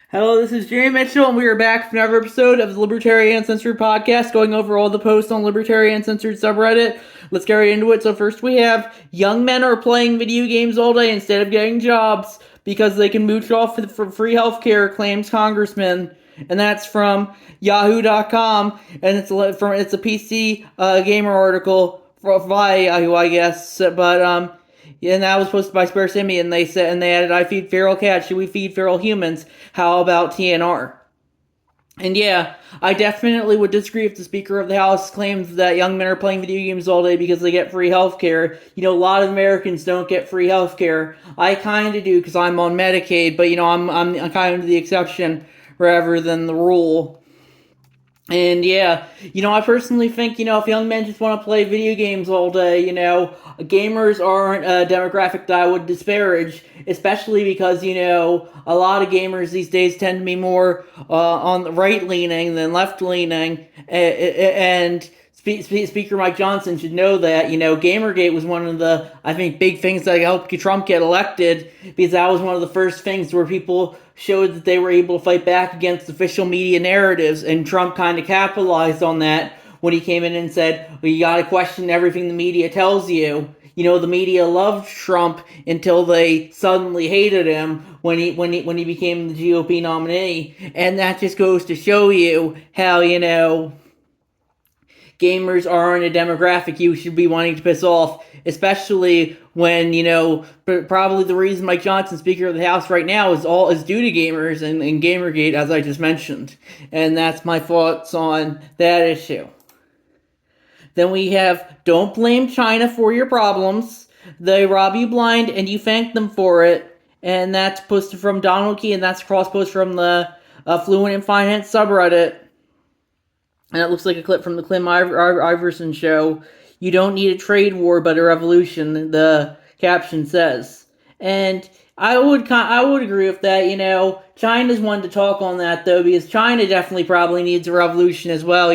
Hello, this is Jerry Mitchell, and we are back for another episode of the Libertarian Uncensored podcast, going over all the posts on Libertarian Uncensored subreddit. Let's get right into it. So first we have, young men are playing video games all day instead of getting jobs because they can mooch off for free healthcare, claims congressman. And that's from Yahoo.com, and it's a PC gamer article via Yahoo, I guess. And that was posted by Spare Simi, and they added, "I feed feral cats. Should we feed feral humans? How about TNR?" And yeah, I definitely would disagree if the Speaker of the House claims that young men are playing video games all day because they get free healthcare. A lot of Americans don't get free healthcare. I kind of do because I'm on Medicaid, but I'm kind of the exception rather than the rule. And yeah, I personally think, if young men just want to play video games all day, gamers aren't a demographic that I would disparage, especially because, a lot of gamers these days tend to be more on the right leaning than left leaning. And Speaker Mike Johnson should know that, Gamergate was one of the, I think, big things that helped Trump get elected, because that was one of the first things where people showed that they were able to fight back against official media narratives, and Trump kind of capitalized on that when he came in and said, well, you gotta question everything the media tells you. The media loved Trump until they suddenly hated him when he became the GOP nominee, and that just goes to show you how, gamers aren't a demographic you should be wanting to piss off, especially when, probably the reason Mike Johnson, Speaker of the House right now, is due to gamers and Gamergate, as I just mentioned. And that's my thoughts on that issue. Then we have, don't blame China for your problems. They rob you blind and you thank them for it. And that's posted from Donald Key, and that's cross post from the Fluent in Finance subreddit. And it looks like a clip from the Clem Iverson show. You don't need a trade war, but a revolution, the caption says. And I would agree with that. China's one to talk on that, though, because China definitely probably needs a revolution as well.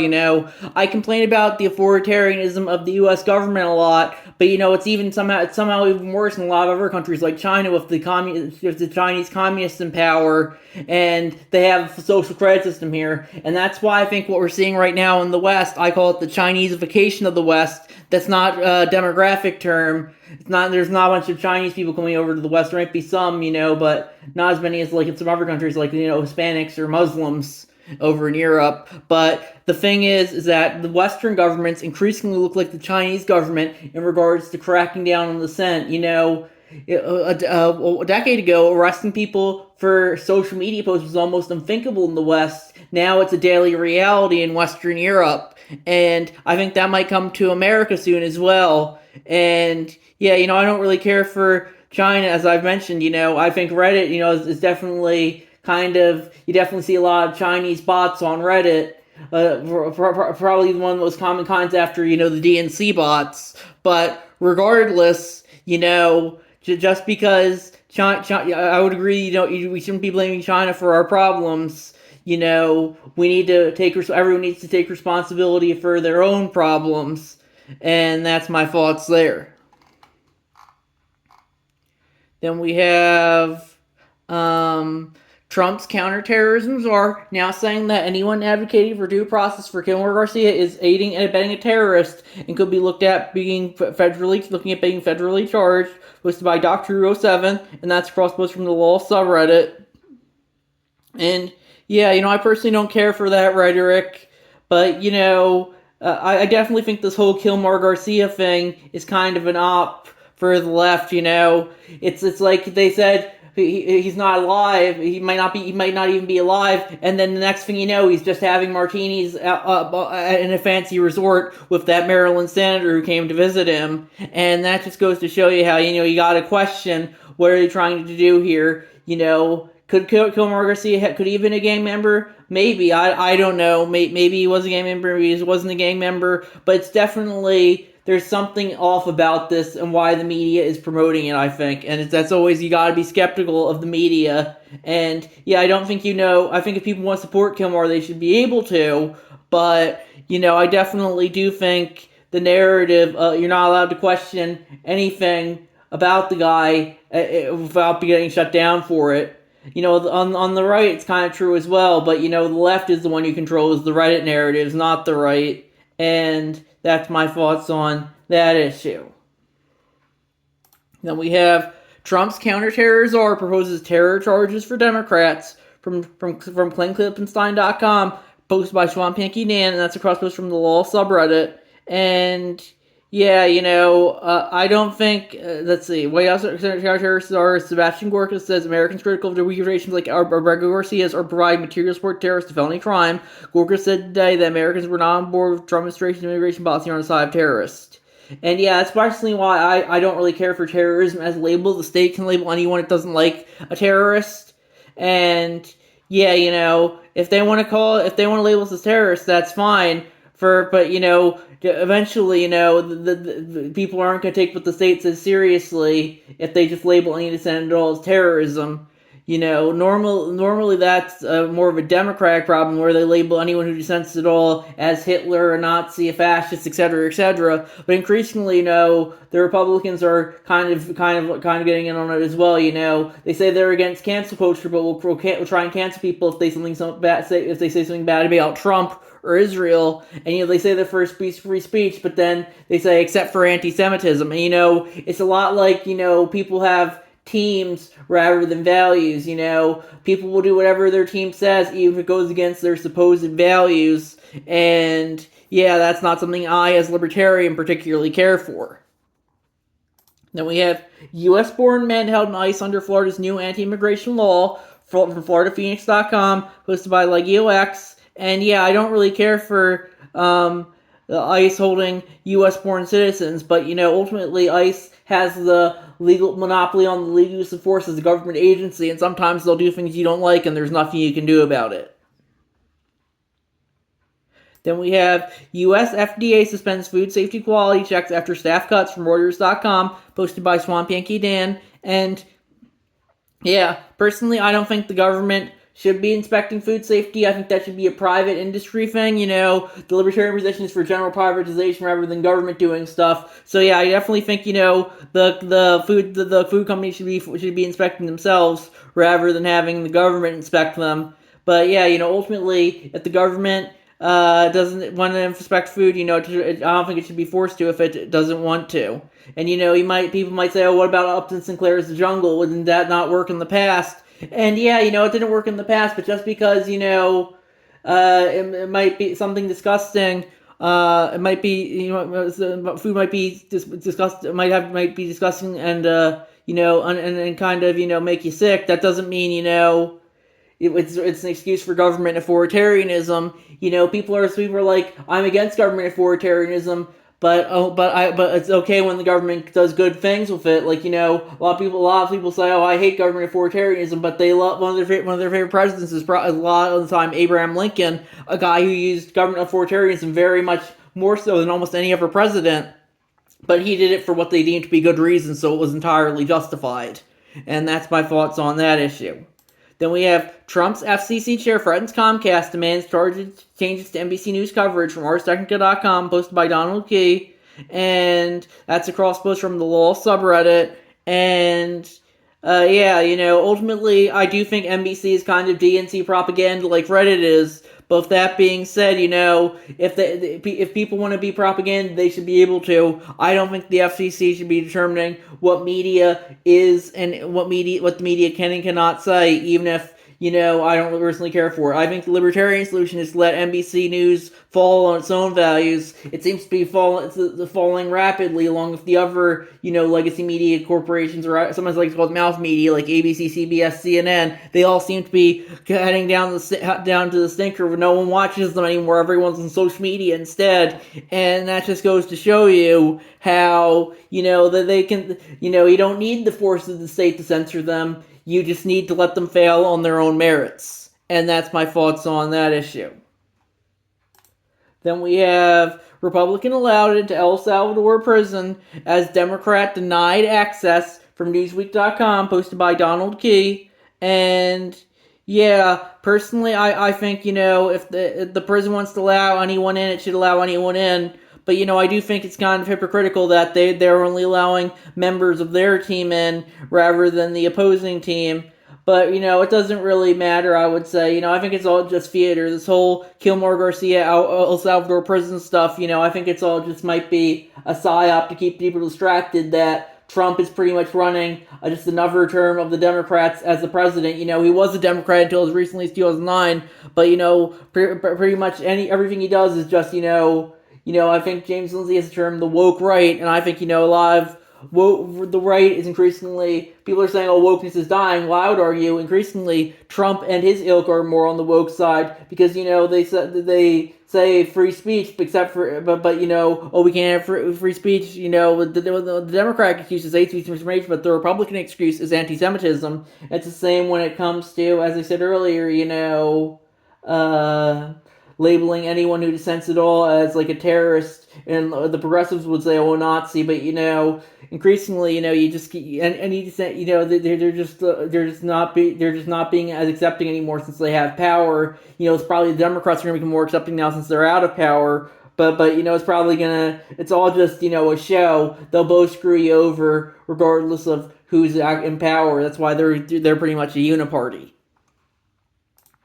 I complain about the authoritarianism of the U.S. government a lot, but it's somehow even worse in a lot of other countries like China, with the Chinese communists in power, and they have a social credit system here. And that's why I think what we're seeing right now in the West, I call it the Chineseification of the West. That's not a demographic term. There's not a bunch of Chinese people coming over to the West. There might be some, but not as many as like in some other countries, like, Hispanics or Muslims over in Europe. But the thing is that the Western governments increasingly look like the Chinese government in regards to cracking down on dissent. A decade ago, arresting people for social media posts was almost unthinkable in the West. Now it's a daily reality in Western Europe. And I think that might come to America soon as well. And yeah, I don't really care for China, as I've mentioned. I think Reddit, is definitely you definitely see a lot of Chinese bots on Reddit. Probably one of the most common kinds after, the DNC bots. But regardless, just because China, I would agree, we shouldn't be blaming China for our problems. Everyone needs to take responsibility for their own problems. And that's my thoughts there. Then we have Trump's counterterrorism czar now saying that anyone advocating for due process for Kilmer Garcia is aiding and abetting a terrorist and could be looking at being federally charged, posted by Dr. 07, and that's cross post from the Law subreddit. And yeah, I personally don't care for that rhetoric, but I definitely think this whole Kilmer Garcia thing is kind of an op for the left. It's like they said he's not alive. He might not even be alive. And then the next thing you know, he's just having martinis in a fancy resort with that Maryland senator who came to visit him. And that just goes to show you how, you got to question, what are they trying to do here? Could Kilmer Garcia, could he have been a gang member? Maybe. I don't know. Maybe he was a gang member, maybe he wasn't a gang member. But it's definitely, there's something off about this and why the media is promoting it, I think. And that's always, you gotta be skeptical of the media. And yeah, I don't think I think if people want to support Kilmer, they should be able to. But, I definitely do think the narrative, you're not allowed to question anything about the guy without getting shut down for it. on the right, it's kind of true as well, but, the left is the one who controls the Reddit narratives, not the right, and that's my thoughts on that issue. Then we have Trump's counterterror czar proposes terror charges for Democrats from ClintClippenstein.com, posted by Swampinky Dan, and that's a cross post from the LOL subreddit. And yeah, I don't think, let's see, White House Secretary czar Sebastian Gorka says Americans critical of the organizations like Alberto Garcia's are providing material support to terrorists to felony crime. Gorka said today that Americans were not on board with Trump administration's immigration policy on the side of terrorists. And yeah, that's personally why I don't really care for terrorism as a label. The state can label anyone it doesn't like a terrorist. And yeah, if they want to label us as terrorists, that's fine. But eventually, the people aren't going to take what the state says seriously if they just label any dissent at all as terrorism. Normally that's more of a Democratic problem where they label anyone who dissents at all as Hitler, a Nazi, a fascist, etc., etc. But increasingly, the Republicans are kind of getting in on it as well. They say they're against cancel culture, but we'll try and cancel people if they say something bad about Trump or Israel, and they say they're for free speech, but then they say except for anti-Semitism, and it's a lot like people have teams rather than values. People will do whatever their team says, even if it goes against their supposed values, and yeah, that's not something I, as libertarian, particularly care for. Then we have U.S.-born men held in ICE under Florida's new anti-immigration law, from FloridaPhoenix.com, posted by LegioX. And yeah, I don't really care for the ICE holding U.S.-born citizens, but ultimately ICE has the legal monopoly on the legal use of force as a government agency, and sometimes they'll do things you don't like, and there's nothing you can do about it. Then we have U.S. FDA suspends food safety quality checks after staff cuts from Reuters.com, posted by Swamp Yankee Dan. And yeah, personally, I don't think the government should be inspecting food safety. I think that should be a private industry thing. The libertarian position is for general privatization rather than government doing stuff. So yeah, I definitely think the food companies should be inspecting themselves rather than having the government inspect them. But yeah, ultimately, if the government doesn't want to inspect food, I don't think it should be forced to if it doesn't want to. And people might say, oh, what about Upton Sinclair's The Jungle? Didn't that not work in the past? And yeah, it didn't work in the past, but just because, it might be something disgusting, it might be, food might be disgusting, might be disgusting and, and kind of, make you sick. That doesn't mean, it's an excuse for government authoritarianism. People are like, I'm against government authoritarianism, but it's okay when the government does good things with it. Like, a lot of people say, oh, I hate government authoritarianism, but they love one of their favorite presidents is a lot of the time Abraham Lincoln, a guy who used government authoritarianism very much more so than almost any other president. But he did it for what they deemed to be good reasons, so it was entirely justified. And that's my thoughts on that issue. Then we have Trump's FCC chair threatens Comcast, demands changes to NBC News coverage from ArsTechnica.com, posted by Donald Key. And that's a cross post from the LOL subreddit. And ultimately, I do think NBC is kind of DNC propaganda like Reddit is. But with that being said, if people want to be propaganda, they should be able to. I don't think the FCC should be determining what media is and what the media can and cannot say, even if, I don't personally care for it. I think the libertarian solution is to let NBC News fall on its own values. It seems to be falling rapidly along with the other, legacy media corporations, or sometimes like it's called mouth media, like ABC, CBS, CNN. They all seem to be heading down to the stinker where no one watches them anymore. Everyone's on social media instead. And that just goes to show you how, that they can, you don't need the force of the state to censor them. You just need to let them fail on their own merits. And that's my thoughts on that issue. Then we have Republican allowed into El Salvador prison as Democrat denied access from Newsweek.com, posted by Donald Key. And yeah, personally, I think, if the prison wants to allow anyone in, it should allow anyone in. But, I do think it's kind of hypocritical that they're only allowing members of their team in rather than the opposing team. But, it doesn't really matter, I would say. I think it's all just theater. This whole Kilmore Garcia, El Salvador prison stuff, I think it's all just might be a psyop to keep people distracted that Trump is pretty much running just another term of the Democrats as the president. He was a Democrat until as recently as 2009, but, pretty much everything he does is just, I think James Lindsay has the term the woke right, and I think, a lot of the right is increasingly, people are saying, oh, wokeness is dying. Well, I would argue increasingly Trump and his ilk are more on the woke side because, they say free speech, except for, but oh, we can't have free speech, the Democratic excuse is hate speech and misinformation, but the Republican excuse is anti-Semitism. It's the same when it comes to, as I said earlier, labeling anyone who dissents at all as like a terrorist, and the progressives would say, "Oh, Nazi," but increasingly, you just any dissent, they're just not being as accepting anymore since they have power. It's probably the Democrats are going to become more accepting now since they're out of power. But it's probably it's all just a show. They'll both screw you over regardless of who's in power. That's why they're pretty much a uniparty.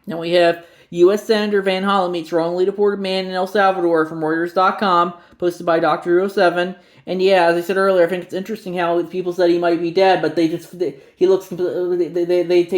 Now we have U.S. Senator Van Hollen meets wrongly deported man in El Salvador from Reuters.com, posted by Dr. 07. And yeah, as I said earlier, I think it's interesting how people said he might be dead, but they take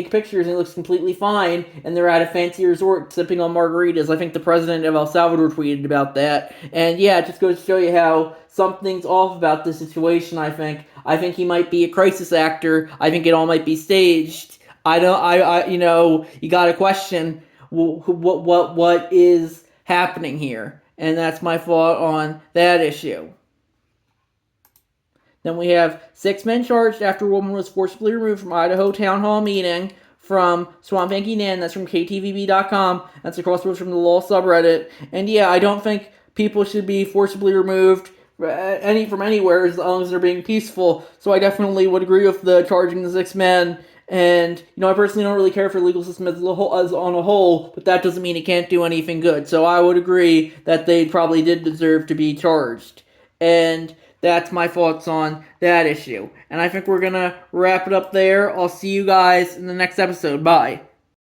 pictures and he looks completely fine, and they're at a fancy resort sipping on margaritas. I think the president of El Salvador tweeted about that. And yeah, it just goes to show you how something's off about this situation, I think. I think he might be a crisis actor. I think it all might be staged. You gotta question what is happening here, and that's my thought on that issue. Then we have 6 men charged after a woman was forcibly removed from Idaho town hall meeting from Swamp Yankee Nan. That's from KTVB.com. That's across the road from the law subreddit. And yeah, I don't think people should be forcibly removed from anywhere as long as they're being peaceful. So I definitely would agree with the charging the 6 men. And, I personally don't really care for the legal system as on a whole, but that doesn't mean it can't do anything good. So I would agree that they probably did deserve to be charged. And that's my thoughts on that issue. And I think we're going to wrap it up there. I'll see you guys in the next episode. Bye.